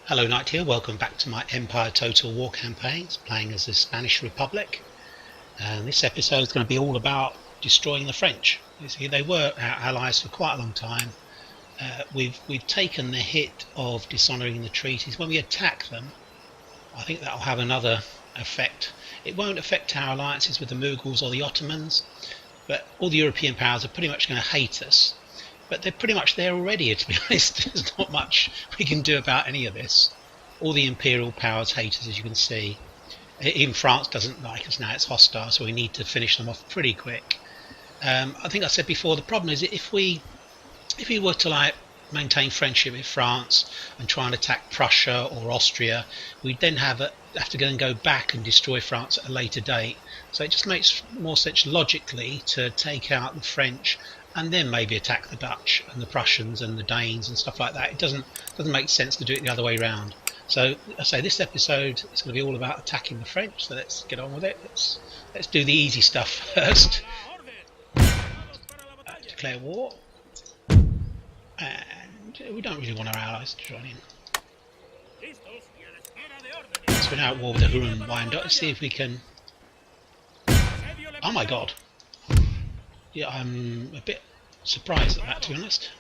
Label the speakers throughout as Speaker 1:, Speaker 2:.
Speaker 1: Hello Knight here, welcome back to my Empire Total War campaigns, playing as the Spanish Republic. And this episode is going to be all about destroying the French. You see, they were our allies for quite a long time. We've taken the hit of dishonouring the treaties. When we attack them, I think that'll have another effect. It won't affect our alliances with the Mughals or the Ottomans, but all the European powers are pretty much going to hate us. But they're pretty much there already, to be honest. There's not much we can do about any of this. All the imperial powers hate us, as you can see. Even France doesn't like us now, it's hostile, so we need to finish them off pretty quick. I think I said before, the problem is if we were to maintain friendship with France and try and attack Prussia or Austria, we'd then have to go back and destroy France at a later date. So it just makes more sense logically to take out the French and then maybe attack the Dutch and the Prussians and the Danes and stuff like that. It doesn't make sense to do it the other way around. So I say this episode is going to be all about attacking the French. So let's get on with it. Let's do the easy stuff first. Declare war, and we don't really want our allies to join in. So we're now at war with the Huron Wyandotte. Let's see if we can. Oh my God! Yeah, I'm a bit surprised at that, to be honest.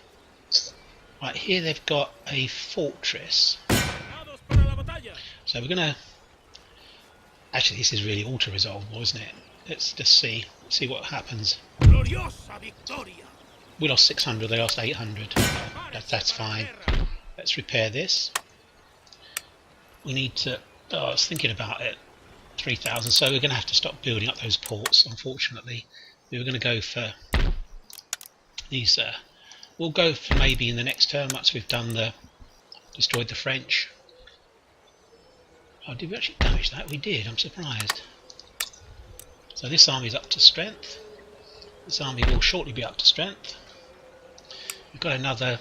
Speaker 1: Right, here they've got a fortress. So we're going to... Actually, this is really auto-resolvable, isn't it? Let's just see what happens. We lost 600, they lost 800. That's fine. Let's repair this. We need to... Oh, I was thinking about it. 3,000, so we're going to have to stop building up those ports, unfortunately. We were going to go for these. We'll go for maybe in the next turn once we've done destroyed the French. Oh, did we actually damage that? We did. I'm surprised. So this army is up to strength. This army will shortly be up to strength. We've got another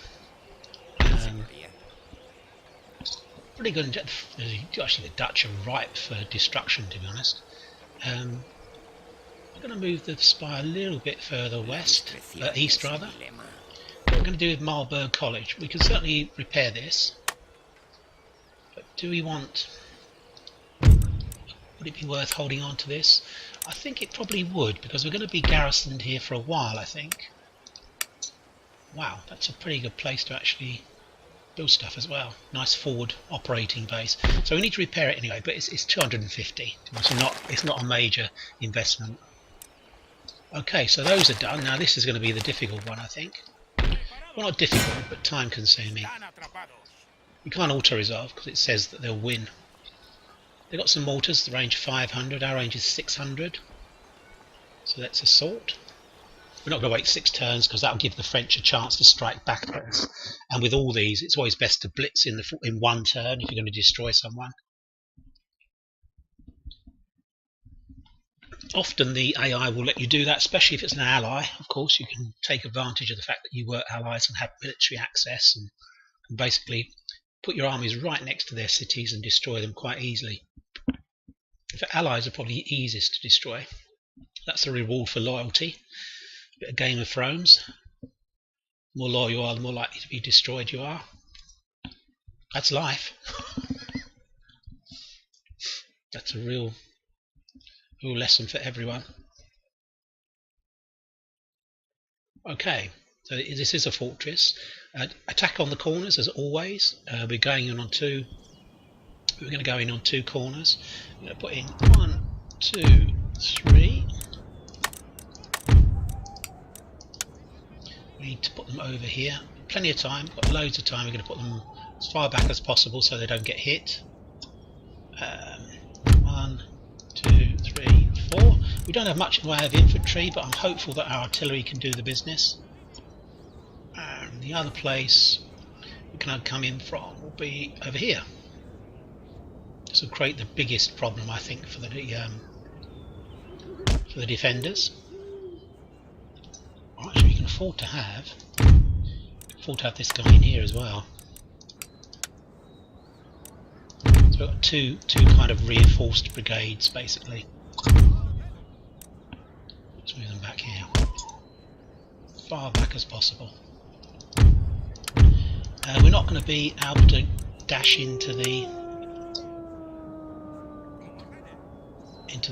Speaker 1: pretty good. Actually, the Dutch are ripe for destruction, to be honest. I'm going to move the spy a little bit further east rather. What we're going to do with Marburg College, we can certainly repair this, but do we want... Would it be worth holding on to this? I think it probably would, because we're going to be garrisoned here for a while, I think. Wow, that's a pretty good place to actually build stuff as well. Nice forward operating base. So we need to repair it anyway, but it's 250. It's not a major investment. Okay, so those are done. Now this is going to be the difficult one, I think. Well, not difficult, but time consuming. We can't auto-resolve because it says that they'll win. They've got some mortars, the range 500, our range is 600. So let's assault. We're not going to wait 6 turns because that'll give the French a chance to strike back at us. And with all these, it's always best to blitz in one turn if you're going to destroy someone. Often the AI will let you do that, especially if it's an ally. Of course, you can take advantage of the fact that you were allies and have military access and can basically put your armies right next to their cities and destroy them quite easily. In fact, allies are probably easiest to destroy. That's a reward for loyalty. A bit of Game of Thrones. The more loyal you are, the more likely to be destroyed you are. That's life. That's a real lesson for everyone. Okay, so this is a fortress. Attack on the corners as always. We're going in on two. We're going to go in on 2 corners. I'm going to put in 1, 2, 3. We need to put them over here. Plenty of time. Got loads of time. We're going to put them as far back as possible so they don't get hit. 1, 2, 3, 4. We don't have much in the way of infantry, but I'm hopeful that our artillery can do the business. And the other place we can come in from will be over here. This will create the biggest problem, I think, for the defenders. Or actually, we can afford to have this guy in here as well. So we've got two kind of reinforced brigades, basically. Let's move them back here, far back as possible. We're not going to be able to dash into the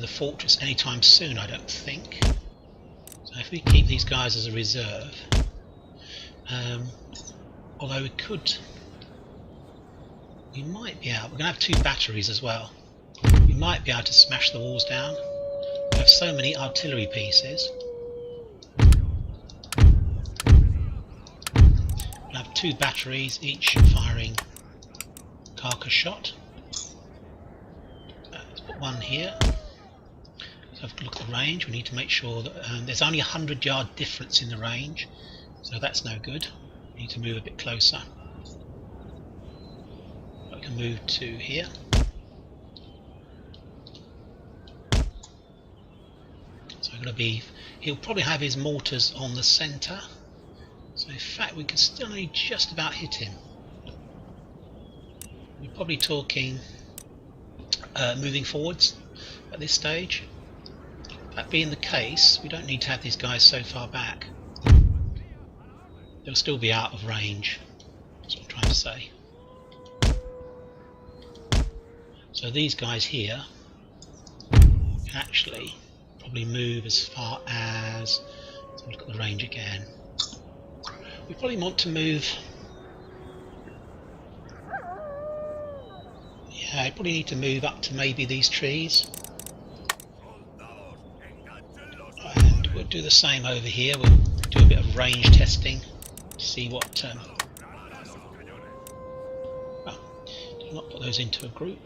Speaker 1: fortress anytime soon, I don't think. So if we keep these guys as a reserve, although we might be able. We're going to have 2 batteries as well. We might be able to smash the walls down. We have so many artillery pieces. We'll have 2 batteries, each firing carcass shot. Let's put one here. So have a look at the range. We need to make sure that there's only a 100-yard difference in the range, so that's no good. We need to move a bit closer. I can move to here. So I'm going to be. He'll probably have his mortars on the centre. So in fact, we can still only just about hit him. We're probably talking moving forwards at this stage. That being the case, we don't need to have these guys so far back. They'll still be out of range. That's what I'm trying to say. So these guys here can actually probably move as far as. Let's have a look at the range again. We probably want to move. Yeah, I probably need to move up to maybe these trees. And we'll do the same over here. We'll do a bit of range testing to see what. Well, do not put those into a group.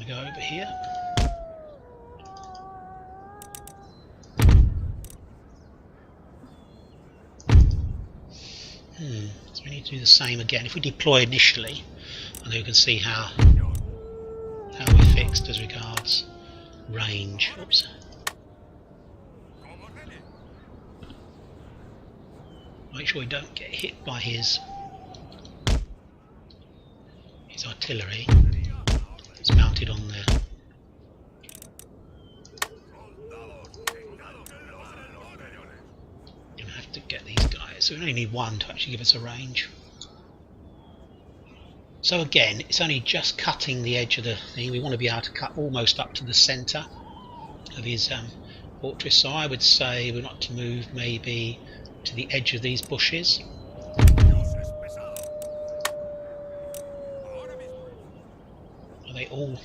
Speaker 1: Go over here. So we need to do the same again. If we deploy initially, and then we can see how we're fixed as regards range. Oops. Make sure we don't get hit by his artillery. It's mounted on there. Gonna have to get these guys. So we only need 1 to actually give us a range. So again, it's only just cutting the edge of the thing. We want to be able to cut almost up to the centre of his fortress. So I would say we want to move maybe to the edge of these bushes. They all.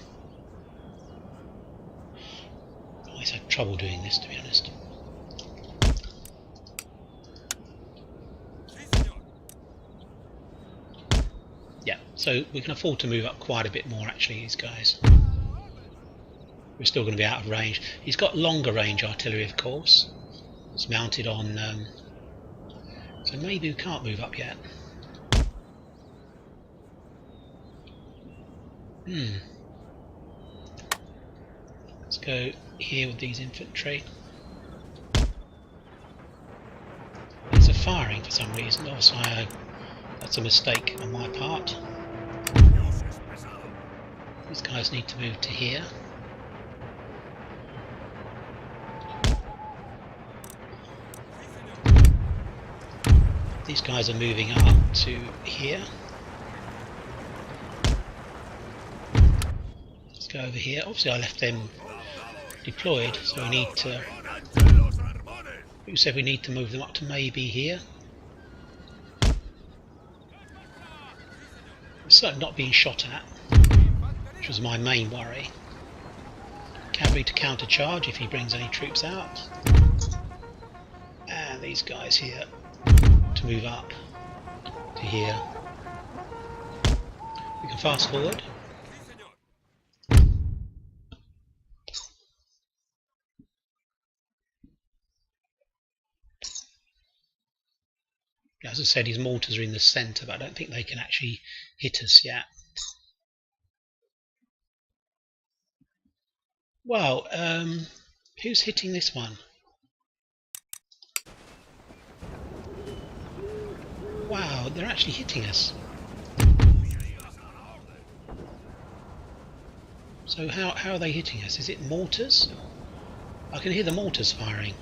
Speaker 1: I always had trouble doing this, to be honest. Yeah, so we can afford to move up quite a bit more, actually, these guys. We're still going to be out of range. He's got longer range artillery, of course. It's mounted on. So maybe we can't move up yet. Let's go here with these infantry. These are firing for some reason. Also, that's a mistake on my part. These guys need to move to here. These guys are moving up to here. Go over here. Obviously I left them deployed, so we need to. Who said we need to move them up to maybe here? It's certainly not being shot at, which was my main worry. Cavalry to countercharge if he brings any troops out. And these guys here to move up to here. We can fast forward. As I said, his mortars are in the centre, but I don't think they can actually hit us yet. Well, who's hitting this one? Wow, they're actually hitting us. So how are they hitting us? Is it mortars? I can hear the mortars firing.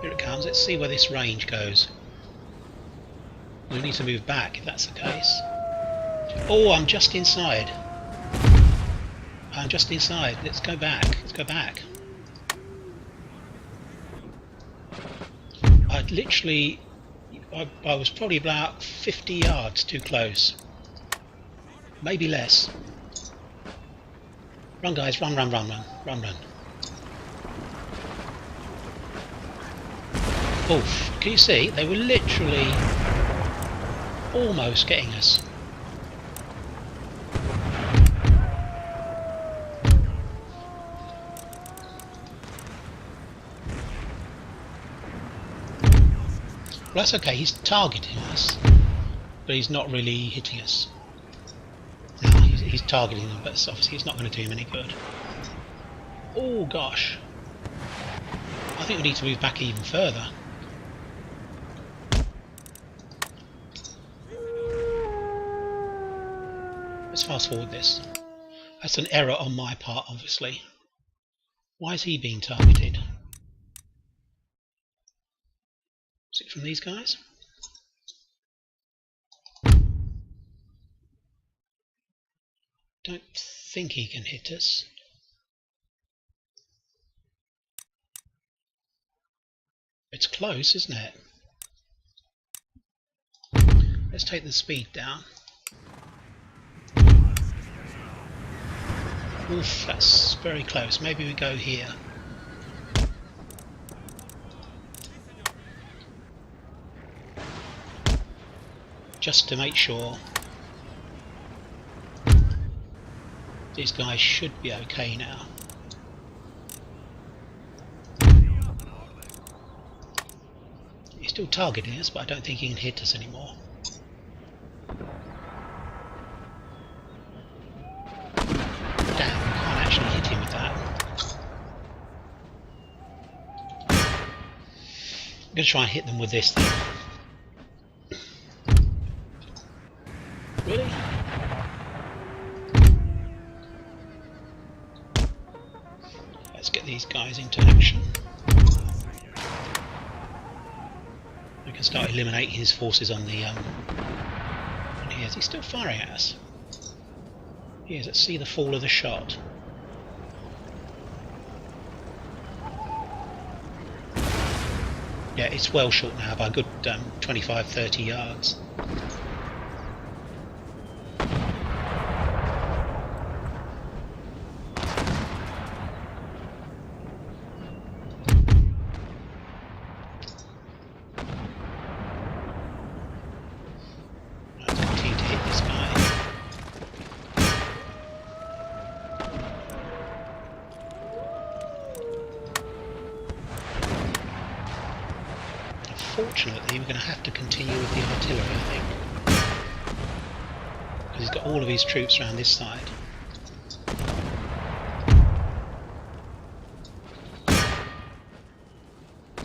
Speaker 1: Here it comes. Let's see where this range goes. We need to move back if that's the case. Oh, I'm just inside. I'm just inside. Let's go back. Let's go back. I was probably about 50 yards too close. Maybe less. Run, guys. Run, run, run, run. Run, run. Oof. Can you see? They were literally almost getting us. Well, that's okay, he's targeting us, but he's not really hitting us. No, he's targeting them, but obviously it's not going to do him any good. Oh gosh. I think we need to move back even further. Let's fast forward this. That's an error on my part, obviously. Why is he being targeted? Is it from these guys? Don't think he can hit us. It's close, isn't it? Let's take the speed down. Oof, that's very close. Maybe we go here. Just to make sure. These guys should be okay now. He's still targeting us, but I don't think he can hit us anymore. Damn, we can't actually hit him with that. I'm going to try and hit them with this thing. Really? Let's get these guys into action. We can start eliminating his forces on the on here. Is he still firing at us? He is. Let's see the fall of the shot. Yeah, it's well short now by a good 25-30 yards. Unfortunately, we're going to have to continue with the artillery, I think, because he's got all of his troops around this side.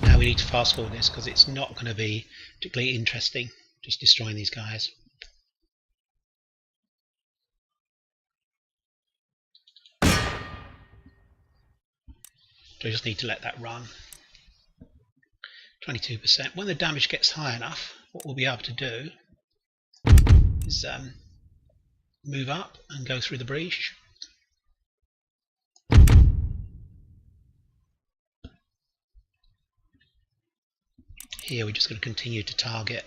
Speaker 1: Now we need to fast forward this because it's not going to be particularly interesting just destroying these guys. So we just need to let that run. 22%. When the damage gets high enough, what we'll be able to do is move up and go through the breach. Here we're just going to continue to target.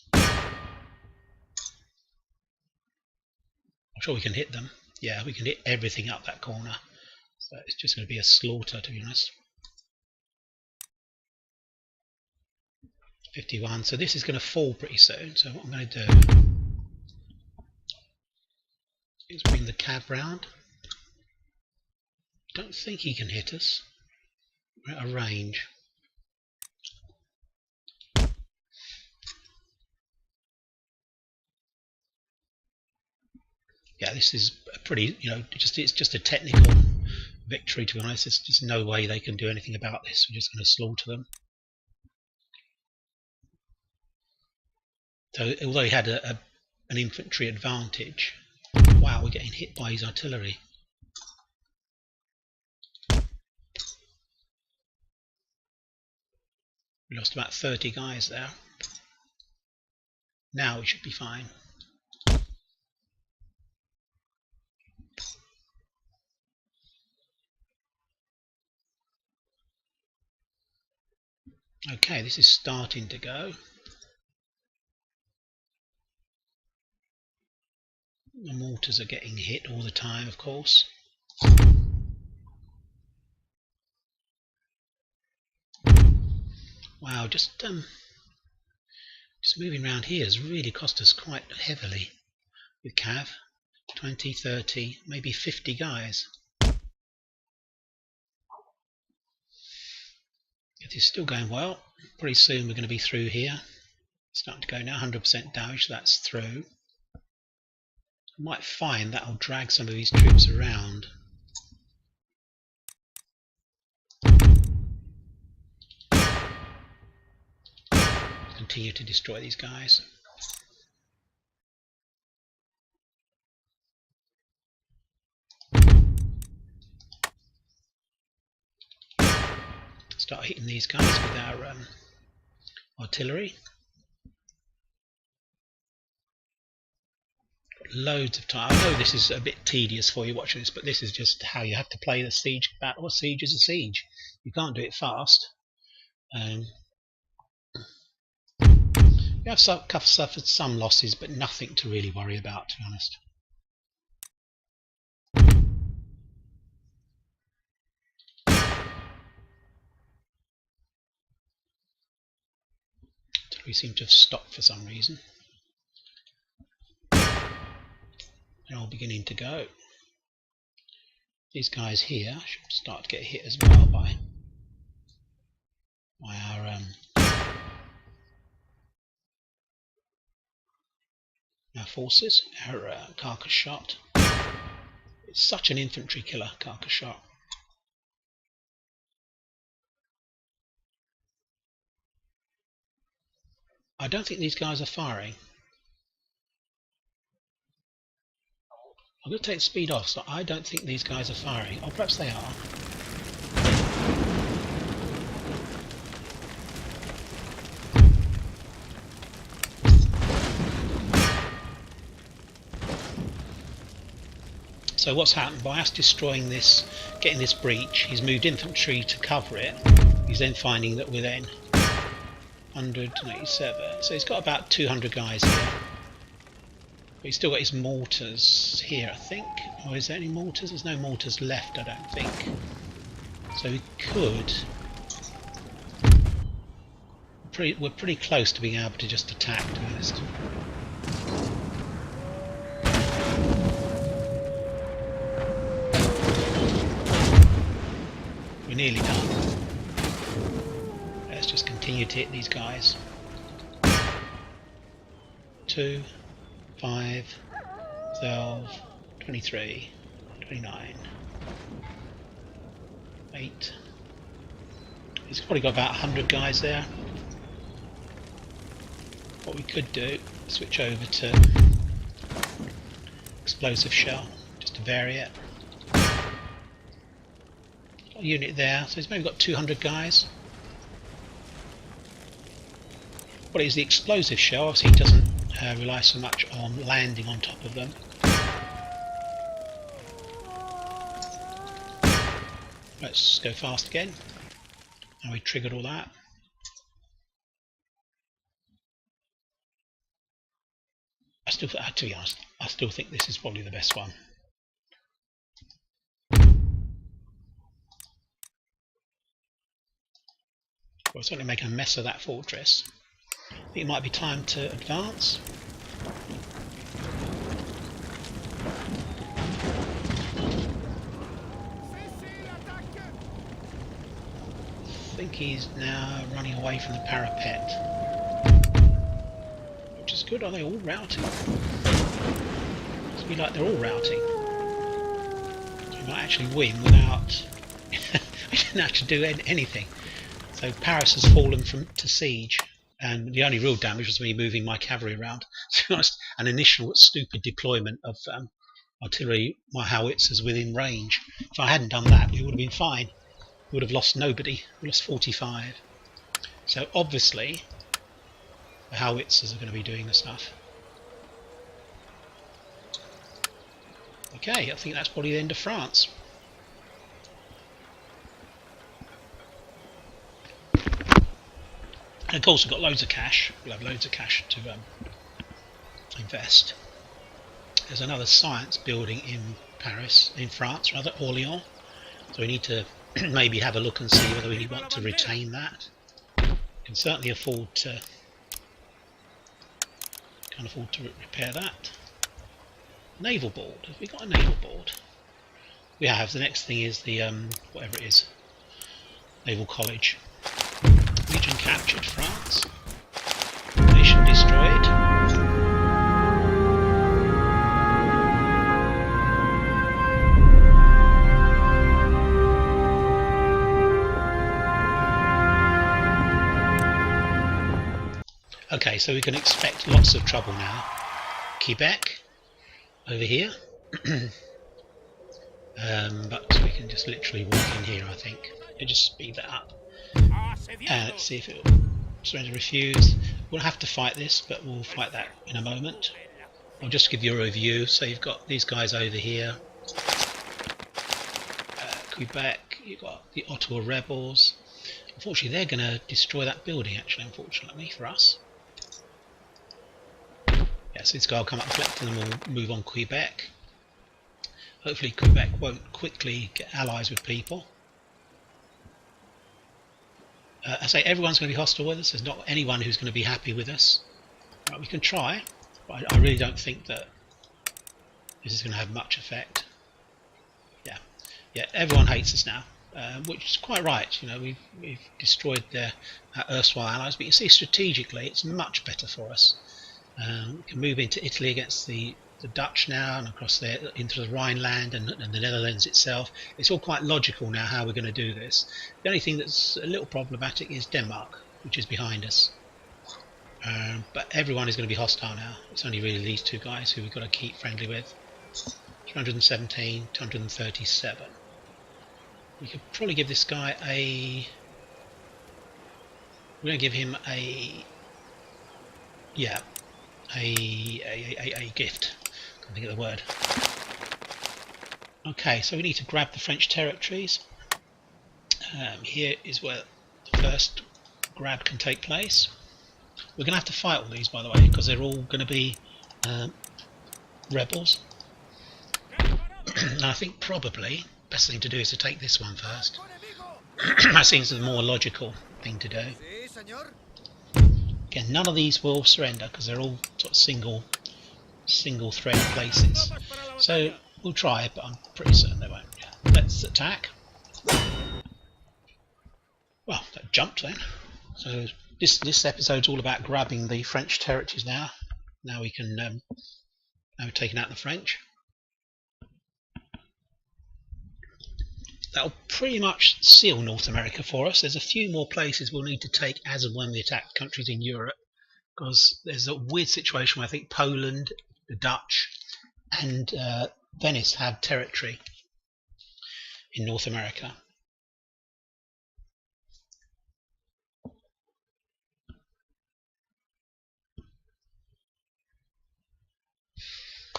Speaker 1: I'm sure we can hit them. Yeah, we can hit everything up that corner. So it's just going to be a slaughter, to be honest. 51. So this is going to fall pretty soon. So what I'm going to do is bring the cab round. Don't think he can hit us. We're at a range. Yeah, this is a pretty, it's just a technical victory, to be honest. There's just no way they can do anything about this. We're just going to slaughter them. So although he had a an infantry advantage. Wow, we're getting hit by his artillery. We lost about 30 guys there. Now we should be fine. Okay, this is starting to go. The mortars are getting hit all the time, of course. Wow, just moving around here has really cost us quite heavily with Cav. 20, 30, maybe 50 guys. It is still going well. Pretty soon we're going to be through here. It's starting to go now, 100% damage, so that's through. I might find that'll drag some of these troops around. Continue to destroy these guys. Start hitting these guys with our artillery. Got loads of time. I know this is a bit tedious for you watching this, but this is just how you have to play the siege battle. A siege is a siege. You can't do it fast. We have suffered some losses, but nothing to really worry about, to be honest. We seem to have stopped for some reason. They're all beginning to go. These guys here should start to get hit as well by our forces. Our carcass shot. It's such an infantry killer, carcass shot. I don't think these guys are firing. I'm going to take the speed off, so I don't think these guys are firing. Or perhaps they are. So what's happened, by us destroying this, getting this breach, he's moved infantry to cover it. He's then finding that we're then 187. So he's got about 200 guys here. But he's still got his mortars here, I think. Or is there any mortars? There's no mortars left, I don't think. So we could... We're pretty close to being able to just attack, to be honest. We're nearly done. Let's just continue to hit these guys. 2, 5, 12, 23, 29, 8. He's probably got about 100 guys there. What we could do, switch over to explosive shell, just to vary it. Got a unit there, so he's maybe got 200 guys. What is the explosive shell? Obviously he doesn't rely so much on landing on top of them. Let's go fast again. And we triggered all that. To be honest, I still think this is probably the best one. We're certainly making a mess of that fortress. I think it might be time to advance. I think he's now running away from the parapet. Which is good. Are they all routing? It's be like they're all routing. So we might actually win without... we didn't actually do anything. So Paris has fallen to siege. and the only real damage was me moving my cavalry around. To be honest, an initial stupid deployment of artillery, my howitzers within range. If I hadn't done that, we would have been fine. We would have lost nobody. We lost 45. So obviously, the howitzers are going to be doing the stuff. Okay, I think that's probably the end of France. And of course, we've got loads of cash. We'll have loads of cash to invest. There's another science building in Paris, in France, rather, Orléans. So we need to maybe have a look and see whether we want to retain that. We can certainly afford to. Can't afford to repair that. Naval board. Have we got a naval board? We have. The next thing is the whatever it is, Naval College. Region captured, France. Nation destroyed. Okay, so we can expect lots of trouble now. Quebec, over here. But we can just literally walk in here, I think. We'll just speed that up. And let's see if it will surrender, refuse. We'll have to fight this, but we'll fight that in a moment. I'll just give you a review. So you've got these guys over here. Quebec, you've got the Ottawa rebels. Unfortunately, they're going to destroy that building, actually, unfortunately, for us. Yeah, so this guy will come up and collect and then we'll move on Quebec. Hopefully Quebec won't quickly get allies with people. I say everyone's going to be hostile with us. There's not anyone who's going to be happy with us. Right, we can try, but I really don't think that this is going to have much effect. Yeah, everyone hates us now, which is quite right. You know, we've destroyed their erstwhile allies, but you see strategically it's much better for us. We can move into Italy against the Dutch now, and across there into the Rhineland and the Netherlands itself. It's all quite logical now how we're going to do this. The only thing that's a little problematic is Denmark, which is behind us. But everyone is going to be hostile now. It's only really these two guys who we've got to keep friendly with. 217, 237. We could probably give this guy a... We're going to give him a... Yeah, a gift. I think of the word. Okay, so we need to grab the French territories. Here is where the first grab can take place. We're going to have to fight all these, by the way, because they're all going to be rebels. And I think probably the best thing to do is to take this one first. That seems the more logical thing to do. Again, none of these will surrender because they're all sort of single thread places. So we'll try, but I'm pretty certain they won't. Yeah. Let's attack. Well, that jumped then. So this episode's all about grabbing the French territories now. Now we can now we've taken out the French. That'll pretty much seal North America for us. There's a few more places we'll need to take as and when we attack countries in Europe, because there's a weird situation where I think Poland, the Dutch, and Venice have territory in North America.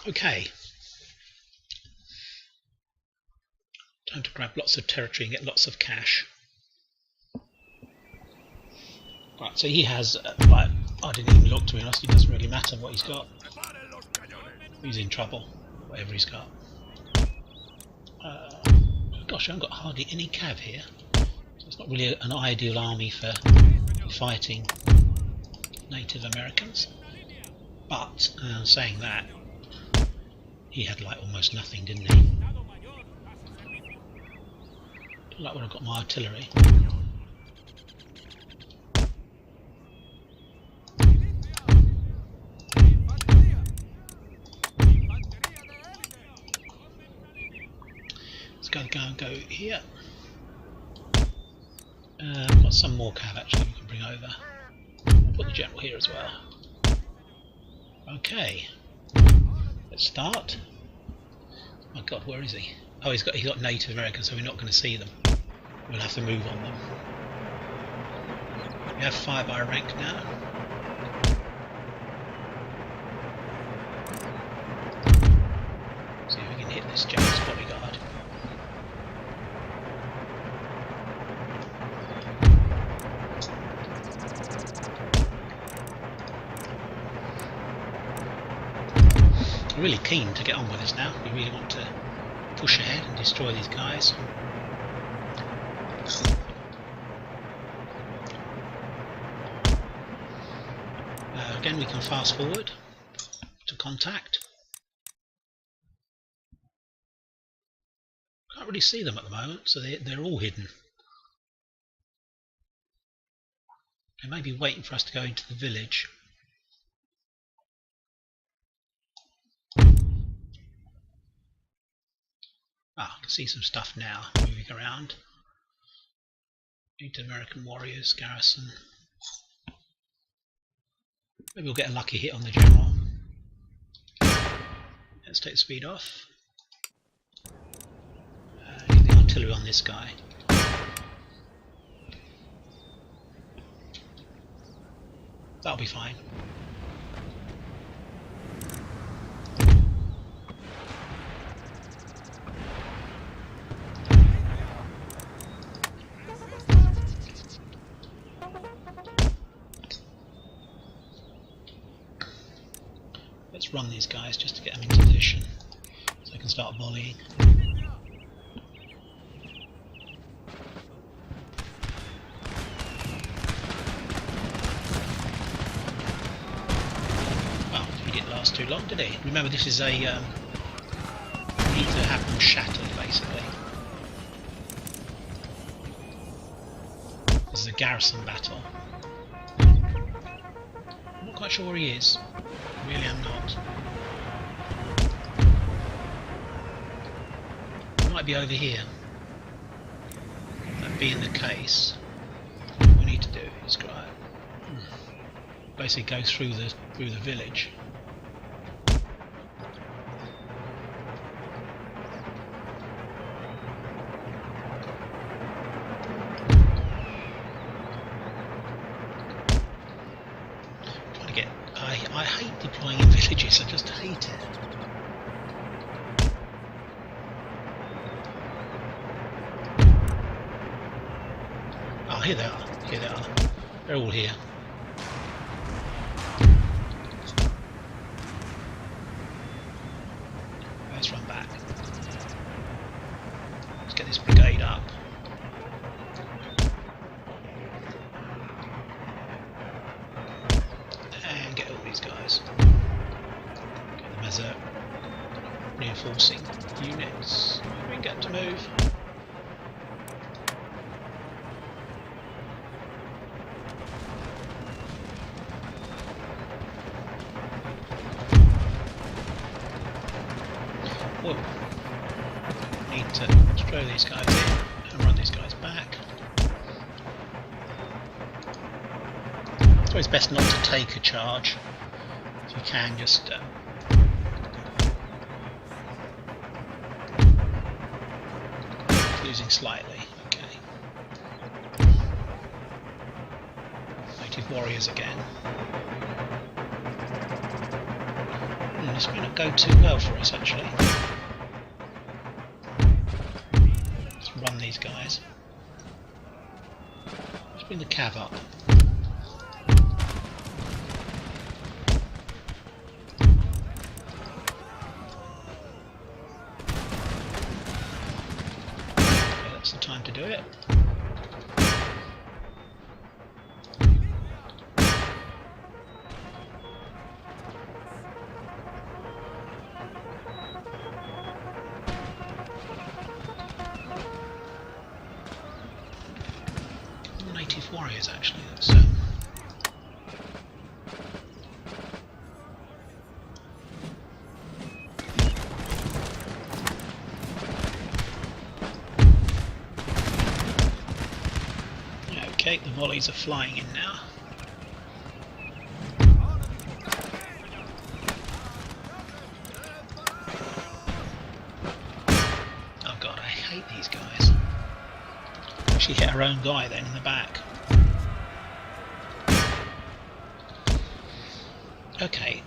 Speaker 1: Okay. Time to grab lots of territory and get lots of cash. Right, so he has, like, I didn't even look, to be honest. It doesn't really matter what he's got. He's in trouble, whatever he's got. Gosh, I haven't got hardly any cav here. So it's not really an ideal army for fighting Native Americans. But, saying that, he had like almost nothing, didn't he? Like when I've got my artillery. Let's go here. I've got some more cav actually we can bring over. put the general here as well. Okay, let's start. Oh God, where is he? Oh, he's got Native American, so we're not going to see them. We'll have to move on them. We have fire by rank now. See if we can hit this James bodyguard. I'm really keen to get on with this now. We really want to push ahead and destroy these guys. Again, we can fast forward to contact. Can't really see them at the moment, so they're all hidden. They may be waiting for us to go into the village. Ah, I can see some stuff now moving around. Native American warriors, garrison. Maybe we'll get a lucky hit on the general. Let's take the speed off. Get the artillery on this guy. That'll be fine. Let's run these guys just to get them into position so I can start volleying. Well, he didn't last too long, did he? Remember, this is a we need to have them shattered, basically. This is a garrison battle. I'm not quite sure where he is. Really am not. It might be over here. That being the case, what we need to do is basically go through the village. I hate deploying in villages, I just hate it. Oh, here they are, here they are. They're all here. Let's run back. Let's get this brigade up. These guys. Get them as a reinforcing units. We can get to move. Whoa. Need to throw these guys in and run these guys back. It's always best not to take a charge. If you can, just losing slightly. Okay. Native warriors again. This may not go too well for us, actually. Let's run these guys. Let's bring the cav up. The time to do it. Native warriors, actually. That's okay, the volleys are flying in now. actually hit our own guy then in the back. Okay,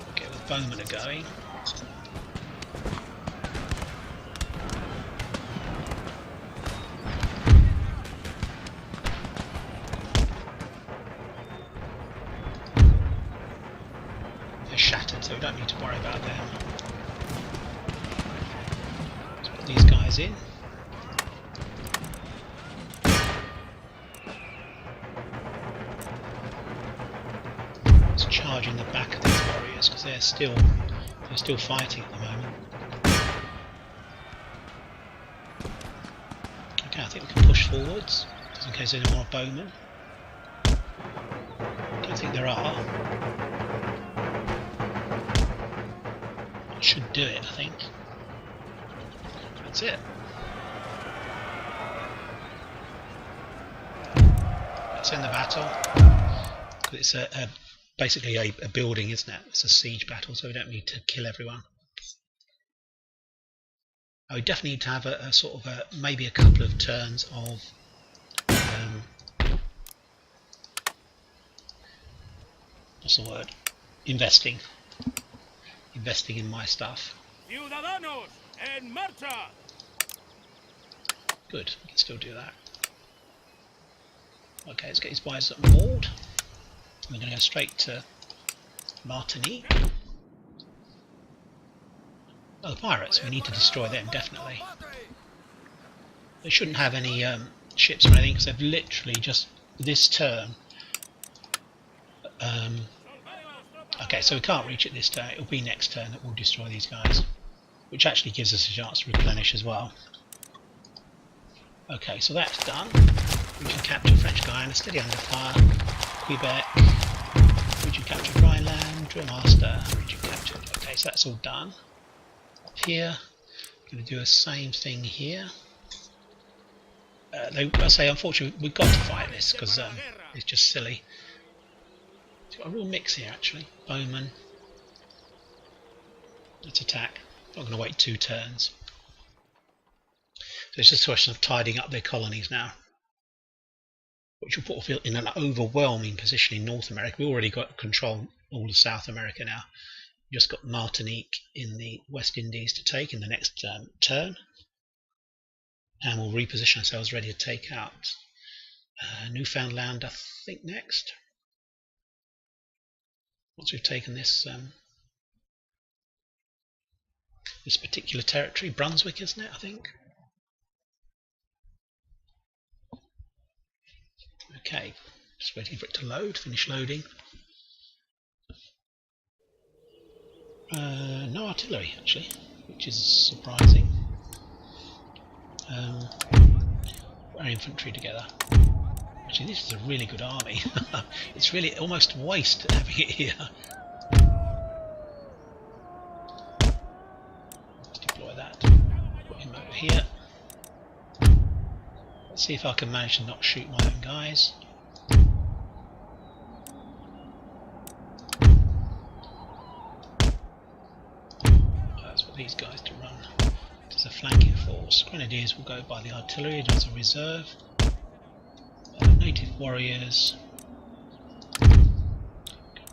Speaker 1: okay, the bowmen are going. They're shattered, so we don't need to worry about them. Let's put these guys in. Charging the back of these warriors because they're still fighting at the moment. Okay, I think we can push forwards just in case there's any more bowmen. Don't think there are. That should do it, I think. That's it. Let's end the battle. It's basically a building, isn't it? It's a siege battle, so we don't need to kill everyone. We definitely need to have a sort of maybe a couple of turns of what's the word? Investing in my stuff.
Speaker 2: Ciudadanos, en marcha!
Speaker 1: Good, we can still do that. Okay, let's get these guys on board. We're going to go straight to Martinique. Oh, the pirates, we need to destroy them, definitely. They shouldn't have any ships or anything, because they've literally just, this turn... okay, so we can't reach it this turn, it'll be next turn that we'll destroy these guys. Which actually gives us a chance to replenish as well. Okay, so that's done. We can capture French Guiana, steady under fire. Quebec, region captured Rhineland, drill master, region captured. Okay, so that's all done. Up here, going to do the same thing here. I say, unfortunately, we've got to fight this because it's just silly. It's got a real mix here, actually. Bowman. Let's attack. Not going to wait 2 turns. So it's just a question of tidying up their colonies now, which will put us in an overwhelming position in North America. We've already got control all of South America now. We've just got Martinique in the West Indies to take in the next turn. And we'll reposition ourselves ready to take out Newfoundland, I think, next. Once we've taken this this particular territory, Brunswick, isn't it, I think? Okay, just waiting for it to load, finish loading. No artillery, actually, which is surprising. Put our infantry together. Actually, this is a really good army. It's really almost a waste having it here. Let's deploy that. Put him over here. Let's see if I can manage to not shoot my own guys. Let's put these guys to run. As a flanking force. Grenadiers will go by the artillery as a reserve. Native warriors.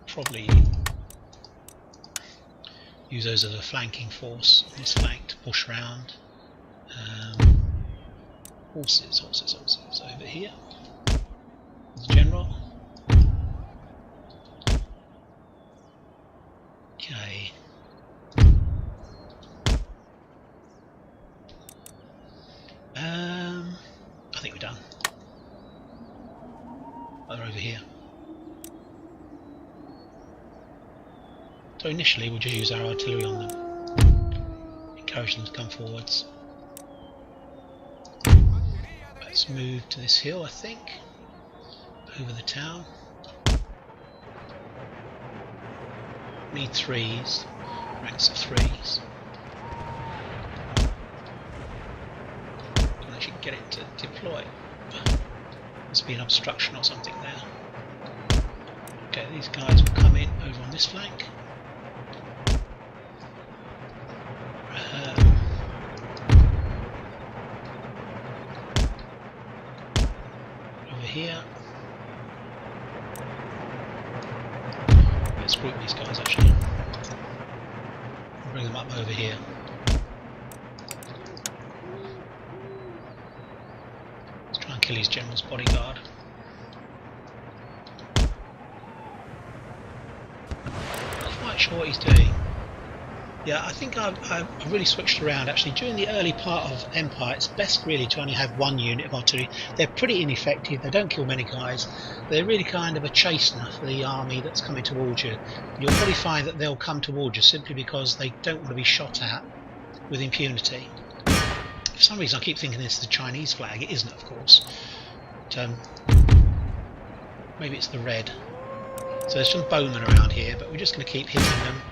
Speaker 1: Probably use those as a flanking force. This flank to push round. Horses over here. The general. Okay. I think we're done. Oh, they're over here. So initially we'll just use our artillery on them. Encourage them to come forwards. Let's move to this hill, I think. Over the town. Need 3s. Ranks of 3s. Can actually get it to deploy. Must be an obstruction or something there. Okay, these guys will come in over on this flank. over here. Let's group these guys actually. Bring them up over here. Let's try and kill his general's bodyguard. Not quite sure what he's doing. Yeah, I think I've really switched around actually. During the early part of Empire, it's best really to only have one unit of artillery. They're pretty ineffective, they don't kill many guys. They're really kind of a chastener for the army that's coming towards you. You'll probably find that they'll come towards you simply because they don't want to be shot at with impunity. For some reason I keep thinking this is the Chinese flag. It isn't, of course. But, maybe it's the red. So there's some bowmen around here, but we're just going to keep hitting them.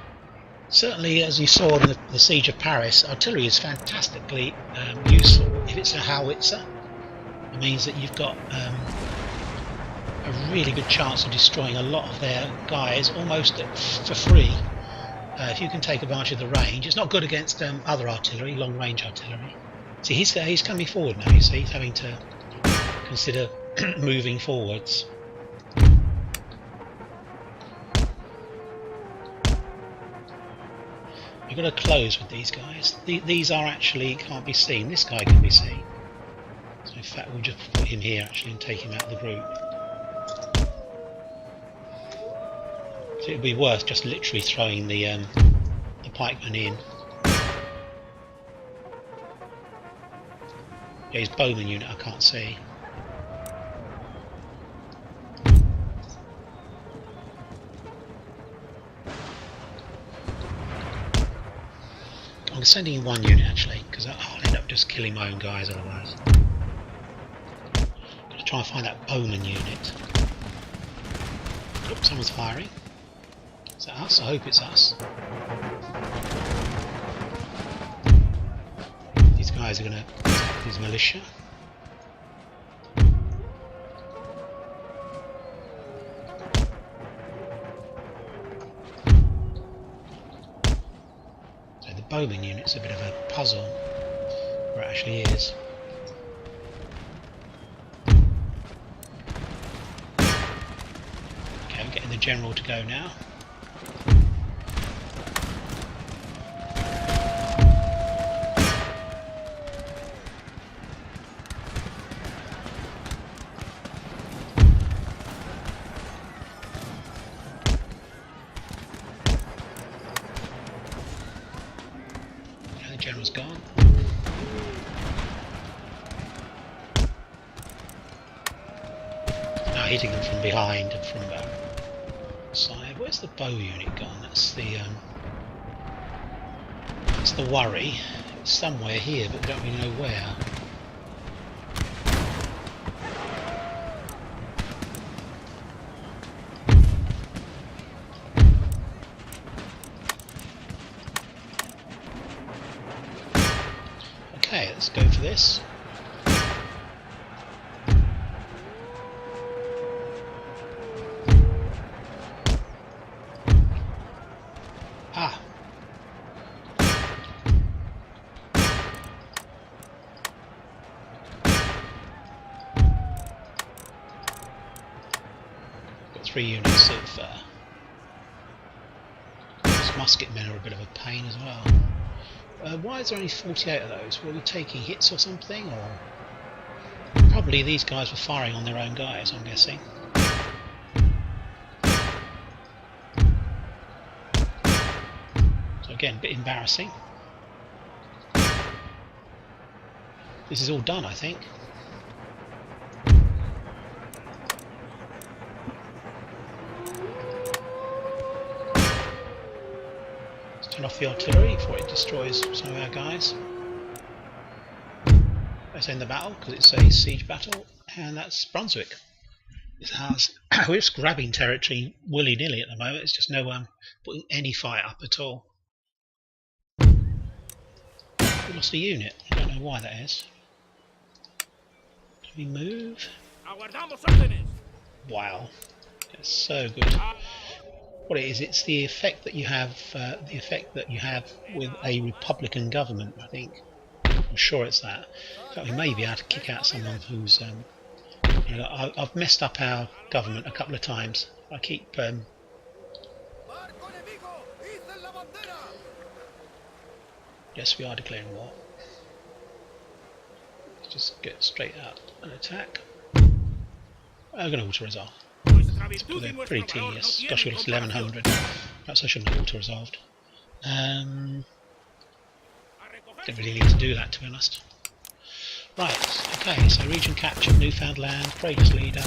Speaker 1: Certainly, as you saw in the siege of Paris, artillery is fantastically useful. If it's a howitzer, it means that you've got a really good chance of destroying a lot of their guys almost for free. If you can take advantage of the range. It's not good against other artillery, long-range artillery. See, he's coming forward now, you see, he's having to consider moving forwards. You've got to close with these guys. These are actually can't be seen. This guy can be seen. So in fact, we'll just put him here actually and take him out of the group. So it'd be worth just literally throwing the pikeman in. Yeah, his bowman unit I can't see. I'm sending in one unit actually, because I'll end up just killing my own guys otherwise. I'm going to try and find that bowman unit. Oops, someone's firing. Is that us? I hope it's us. These guys are going to attack his militia. Bowman unit's a bit of a puzzle where it actually is. Okay, I'm getting the general to go now. General's gone. Now hitting them from behind and from the side. Where's the bow unit gone? That's the worry. It's somewhere here, but we don't really know where. Okay, let's go for this. Ah. Got 3 units of these musket men are a bit of a pain as well. Why is there only 48 of those? Were we taking hits or something? Or probably these guys were firing on their own guys, I'm guessing. So again, a bit embarrassing. This is all done, I think. Turn off the artillery before it destroys some of our guys. Let's end the battle because it's a siege battle, and that's Brunswick. It's ours. We're just grabbing territory willy-nilly at the moment. It's just no one putting any fight up at all. We lost a unit. I don't know why that is. Can we move? Wow, that's so good. What it is, it's the effect that you have, with a Republican government. I think. I'm sure it's that. In fact, we may be able to kick out someone who's I've messed up our government a couple of times. I keep yes, we are declaring war. Let's just get straight up and attack. I'm going to auto-resolve. They're pretty tedious. Gosh, we lost 1100. Perhaps I shouldn't have auto-resolved. Didn't really need to do that, to be honest. Right, okay, so region captured, Newfoundland, Pragus leader.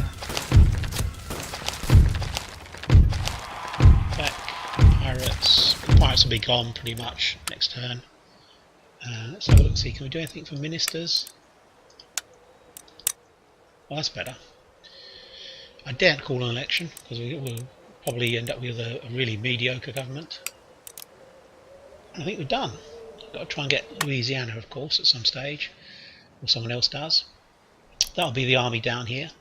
Speaker 1: Back, pirates. Pirates will be gone pretty much next turn. Let's have a look, see, can we do anything for ministers? Well, that's better. I daren't call an election because we will probably end up with a really mediocre government. I think we're done. Got to try and get Louisiana, of course, at some stage, or someone else does. That'll be the army down here.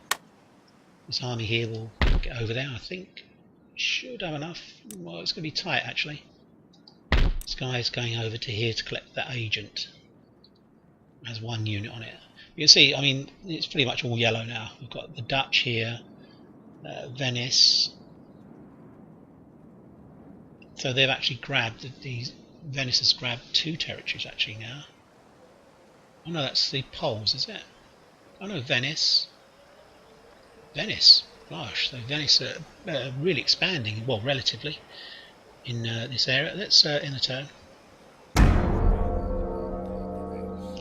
Speaker 1: This army here will get over there, I think. Should have enough. Well, it's going to be tight, actually. This guy's going over to here to collect that agent. It has one unit on it. You can see, I mean, it's pretty much all yellow now. We've got the Dutch here, Venice. So they've actually grabbed these. Venice has grabbed 2 territories actually now. Oh no, that's the Poles, is it? Oh no, Venice. Venice. Gosh, so Venice are really expanding, well, relatively, in this area. Let's end the turn.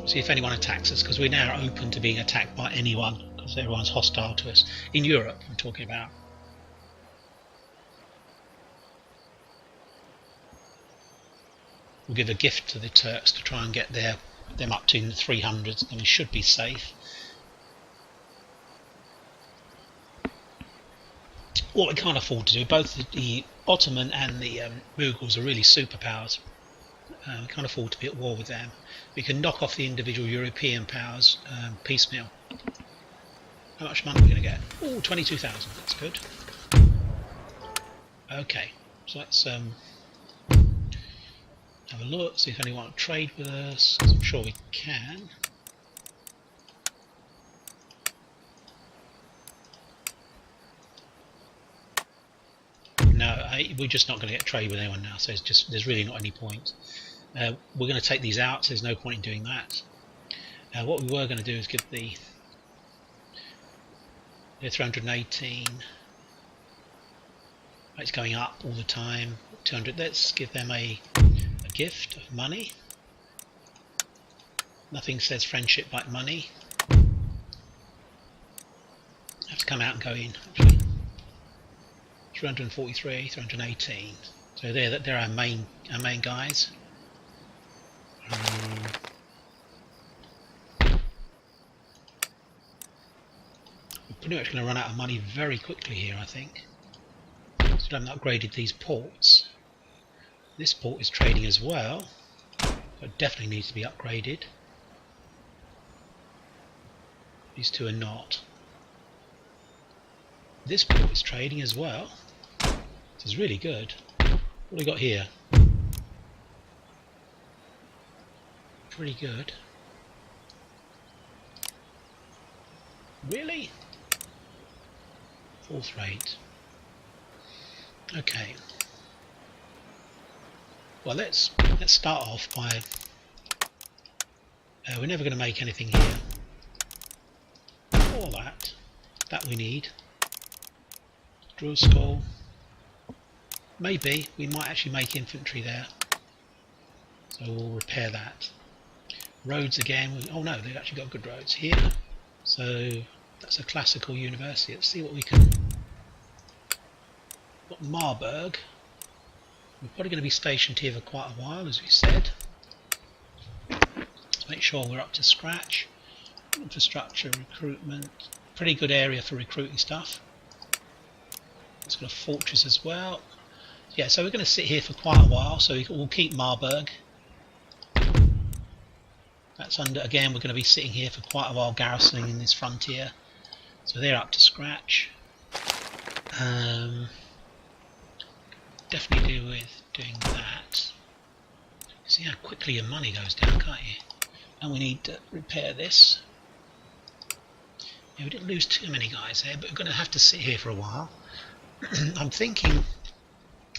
Speaker 1: See if anyone attacks us, because we're now open to being attacked by anyone, because everyone's hostile to us. In Europe, I'm talking about. We'll give a gift to the Turks to try and get them up to in the 300s, and we should be safe. What we can't afford to do, both the Ottoman and the Mughals are really superpowers. We can't afford to be at war with them. We can knock off the individual European powers piecemeal. How much money are we going to get? Oh, 22,000, that's good. Okay, so let's have a look, see if anyone wants to trade with us, because I'm sure we can. No, we're just not going to get trade with anyone now, so there's really not any point. We're going to take these out, so there's no point in doing that. What we were going to do is give the 318. It's going up all the time. 200. Let's give them a gift of money. Nothing says friendship like money. I have to come out and go in. Actually, 343, 318. So they're our main guys. We're pretty much going to run out of money very quickly here, I think. Still haven't upgraded these ports. This port is trading as well, but definitely needs to be upgraded. These two are not. This port is trading as well. This is really good. What have we got here? Pretty good. Really? 4th rate. Okay. Well, let's start off by. We're never going to make anything here. All that we need. Drill school. Maybe we might actually make infantry there. So we'll repair that. Roads again. Oh no, they've actually got good roads here. So that's a classical university. Let's see what we can. Got Marburg. We're probably going to be stationed here for quite a while, as we said. Let's make sure we're up to scratch. Infrastructure, recruitment. Pretty good area for recruiting stuff. It's got a fortress as well. Yeah, so we're going to sit here for quite a while, so we'll keep Marburg. That's under, again, we're going to be sitting here for quite a while garrisoning in this frontier. So they're up to scratch. Definitely do with doing that. See how quickly your money goes down, can't you? And we need to repair this. Yeah, we didn't lose too many guys there, but we're going to have to sit here for a while. I'm thinking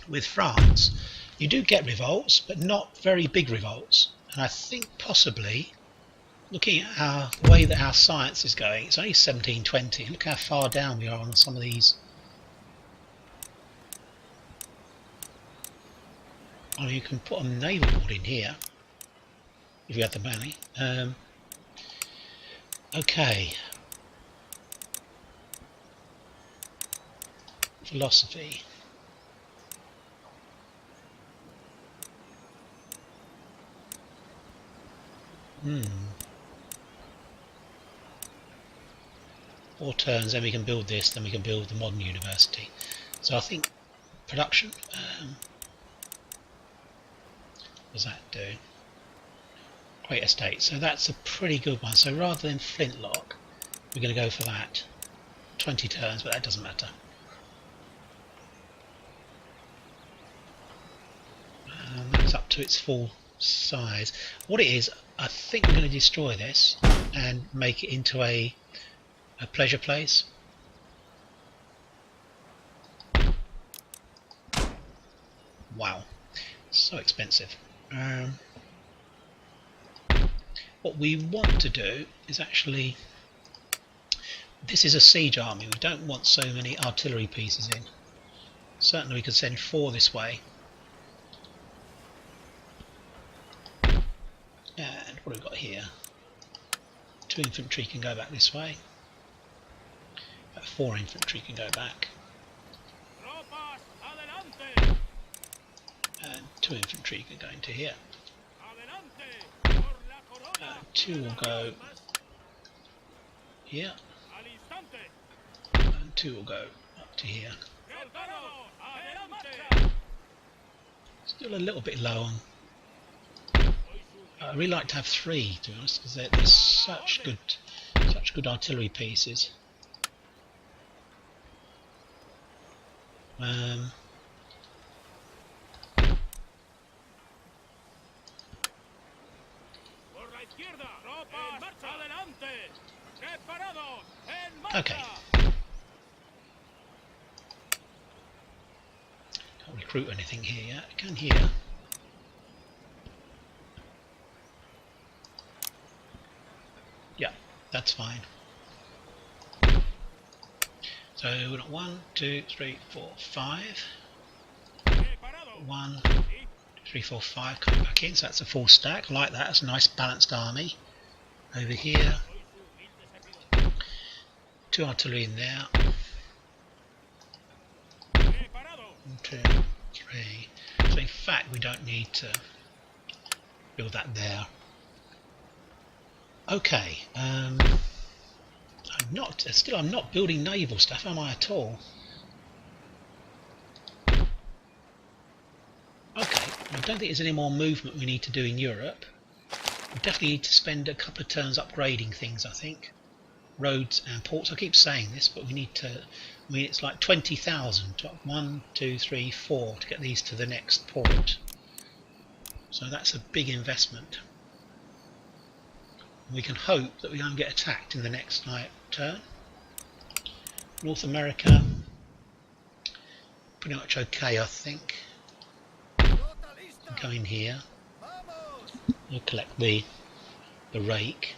Speaker 1: with France, you do get revolts, but not very big revolts. And I think possibly, looking at the way that our science is going, it's only 1720. Look how far down we are on some of these. Oh, you can put a naval board in here if you have the money. Okay. Philosophy. Four turns, then we can build this, then we can build the modern university. So I think production. What does that do? Great estate. So that's a pretty good one. So rather than flintlock, we're going to go for that. 20 turns, but that doesn't matter. That's up to its full size. What it is, I think we're going to destroy this and make it into a pleasure place. Wow, so expensive. What we want to do is actually, this is a siege army, we don't want so many artillery pieces in. Certainly we could send 4 this way. And what have we got here? 2 infantry can go back this way. About 4 infantry can go back. And 2 infantry can go into here. 2 will go here. And 2 will go up to here. Still a little bit low on. I really like to have 3, to be honest, because they're such good artillery pieces. Okay. Can't recruit anything here yet. I can here. Yeah, that's fine. So we've got 1, 2, 3, 4, 5. 1, 2, 3, 4, 5 coming back in, so that's a full stack. I like that, that's a nice balanced army. Over here, 2 artillery in there. 1, 2, 3. So in fact we don't need to build that there. Okay, I'm not building naval stuff, am I at all? Okay, I don't think there's any more movement we need to do in Europe. We definitely need to spend a couple of turns upgrading things, I think. Roads and ports, I keep saying this, but we need to, I mean it's like 20,000, 1, 2, 3, 4 to get these to the next port. So that's a big investment. We can hope that we don't get attacked in the next turn. North America, pretty much okay, I think. Go in here. We'll collect the rake.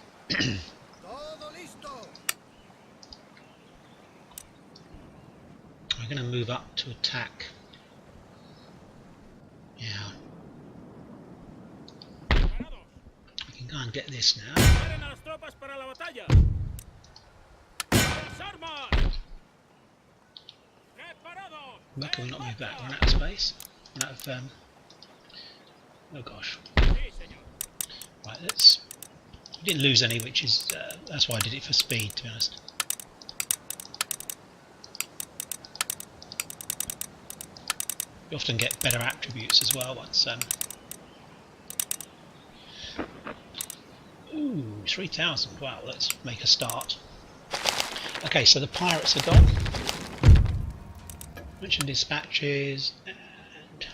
Speaker 1: We're going to move up to attack. Yeah. We can go and get this now. Lucky we'll not move back. We're out of space. We're out of oh gosh. Right, let's. We didn't lose any, which is that's why I did it for speed, to be honest. You often get better attributes as well once. Ooh, 3,000. Wow, let's make a start. Okay, so the pirates are gone. Mention dispatches, and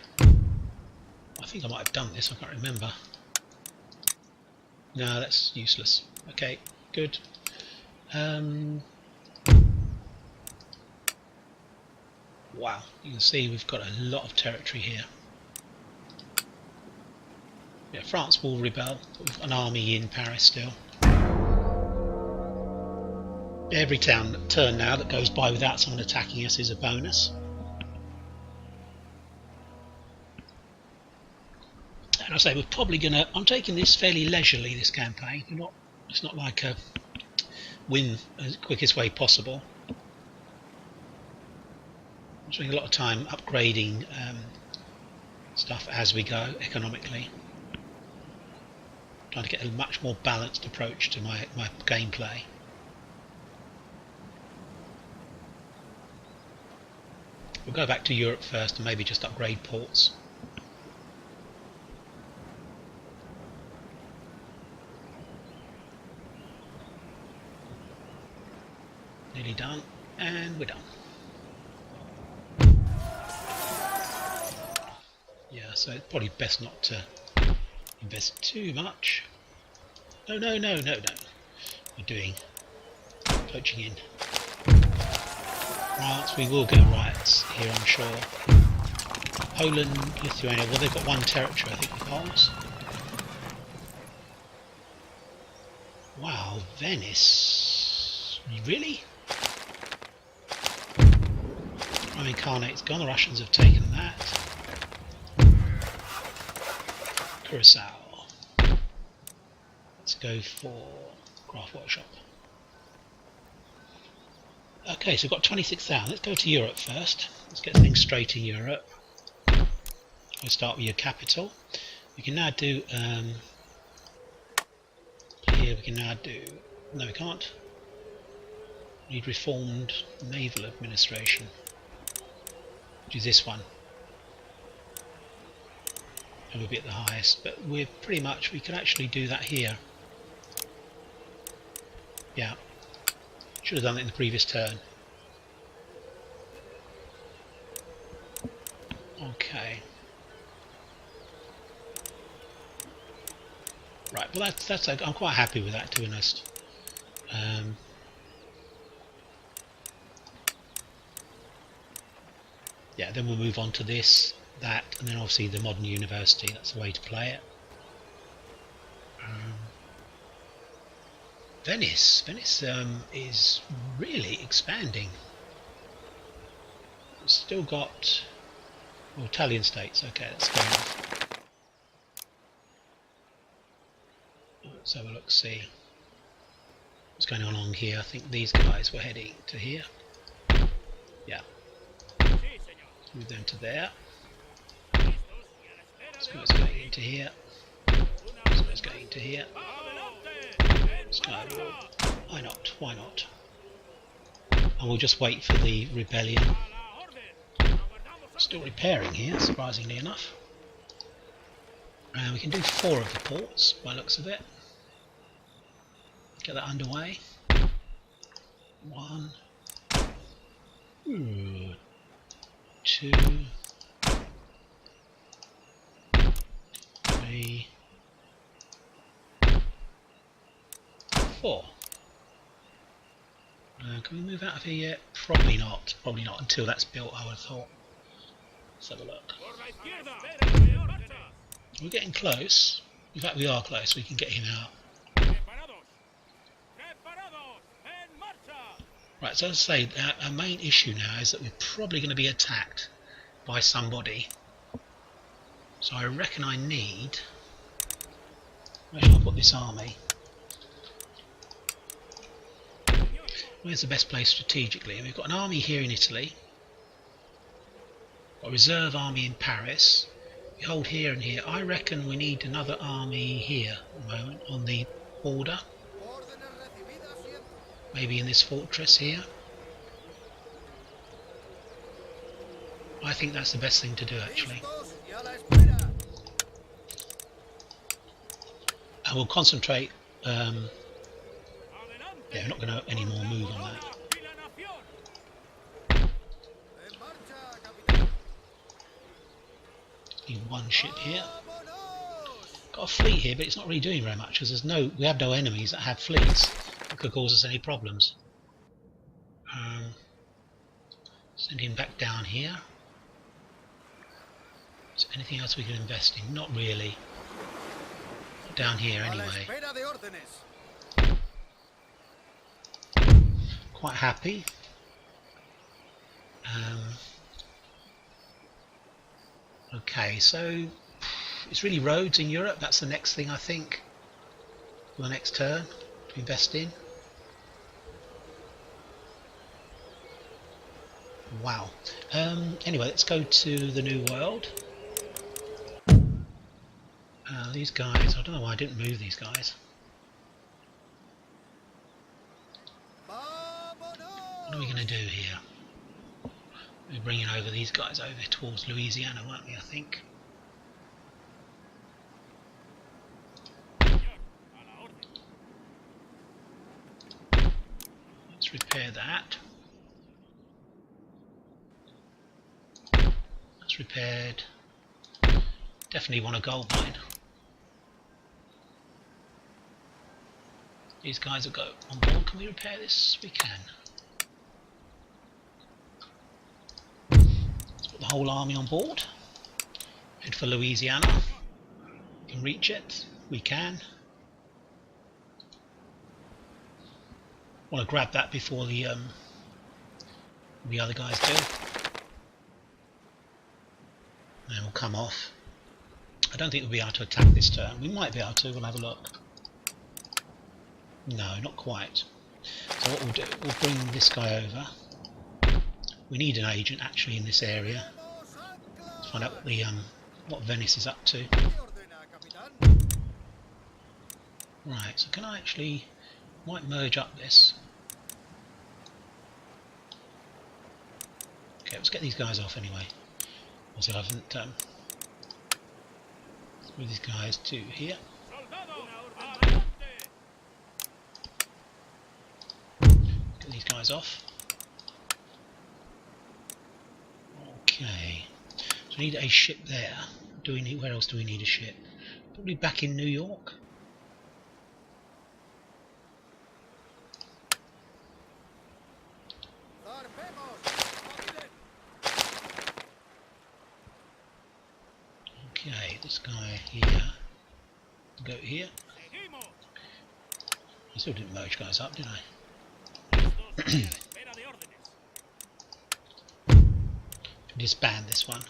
Speaker 1: I think I might have done this. I can't remember. No, that's useless. Okay, good. Wow, you can see we've got a lot of territory here. Yeah, France will rebel. We've got an army in Paris still. Every turn now that goes by without someone attacking us is a bonus. And I say we're probably gonna. I'm taking this fairly leisurely. This campaign. It's not like a win as quickest way possible. I'm spending a lot of time upgrading stuff as we go economically. Trying to get a much more balanced approach to my gameplay. We'll go back to Europe first and maybe just upgrade ports. Nearly done, and we're done. Yeah, so it's probably best not to invest too much. No. We're doing poaching in. France, we will get riots here, I'm sure. Poland, Lithuania, well, they've got one territory, I think, with Poles. Wow, Venice. Really? I mean, Incarnate's gone, the Russians have taken that. Curacao. Let's go for Craft Workshop. Okay, so we've got 26,000. Let's go to Europe first. Let's get things straight in Europe. We'll start with your capital. We can now do here. We can now do. No, we can't. We need reformed naval administration. Which is this one. And we'll be at the highest, but we're pretty much. We can actually do that here. Yeah. Should have done it in the previous turn. Okay. Right, well that's I'm quite happy with that, to be honest. Yeah, then we'll move on to this, that, and then obviously the modern university. That's the way to play it. Venice is really expanding. It's still got Italian states. Okay, let's go. Let's have a look. See what's going on along here. I think these guys were heading to here. Yeah. Move them to there. This guy's going into here. This guy's going into here. Why not? Why not? And we'll just wait for the rebellion. Still repairing here, surprisingly enough. And we can do 4 of the ports, by the looks of it. Get that underway. 1, 2, 3, 4. Can we move out of here yet? Probably not. Probably not until that's built, I would have thought. Let's have a look. We're getting close. In fact, we are close. We can get him out. Right, so as I say, our main issue now is that we're probably going to be attacked by somebody. So I reckon I need... Where shall I put this army? Where's the best place strategically? And we've got an army here in Italy. Got a reserve army in Paris. We hold here and here. I reckon we need another army here at the moment on the border. Maybe in this fortress here. I think that's the best thing to do, actually. And we'll concentrate. Yeah, we're not going to any more move on that. Need one ship here. Got a fleet here, but it's not really doing very much because we have no enemies that have fleets that could cause us any problems. Send him back down here. Is there anything else we can invest in? Not really. Not down here anyway. Quite happy. Okay, so it's really roads in Europe. That's the next thing I think for the next turn to invest in. Wow. Anyway, let's go to the New World. These guys, I don't know why I didn't move these guys. What are we going to do here? We're bringing over these guys over towards Louisiana, weren't we, I think? Let's repair that. That's repaired. Definitely want a gold mine. These guys will go on board. Can we repair this? We can. Let's put the whole army on board. Head for Louisiana. We can reach it. We can. Want to grab that before the other guys do. And we'll come off. I don't think we'll be able to attack this turn. We might be able to. We'll have a look. No, not quite. So what we'll do, we'll bring this guy over. We need an agent actually in this area. Let's find out what Venice is up to. Right, so can I actually might merge up this. Okay, let's get these guys off anyway. Also, I haven't move these guys to here. Get these guys off. Okay, so we need a ship there. Do we need? Where else do we need a ship? Probably back in New York. Okay, this guy here. Go here. I still didn't merge guys up, did I? Disband this one.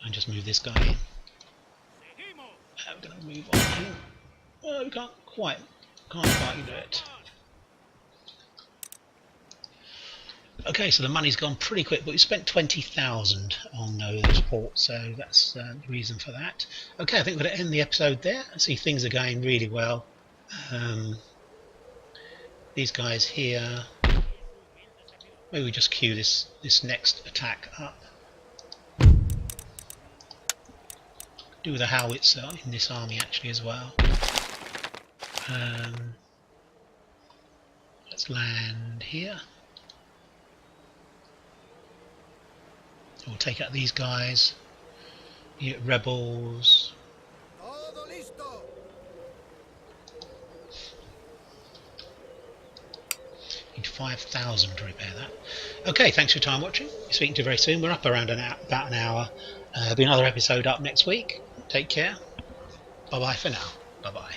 Speaker 1: And just move this guy in. We're going to move on. Oh, we can't quite do it. Okay, so the money's gone pretty quick, but we spent 20,000 on those ports, so that's the reason for that. Okay, I think we're going to end the episode there. I see things are going really well. These guys here, maybe we just queue this next attack up. Do the howitzer in this army actually as well. Let's land here. We'll take out these guys. You get rebels. Need 5,000 to repair that. Okay, thanks for your time watching. Speaking to you very soon. We're up around about an hour. There'll be another episode up next week. Take care. Bye bye for now. Bye bye.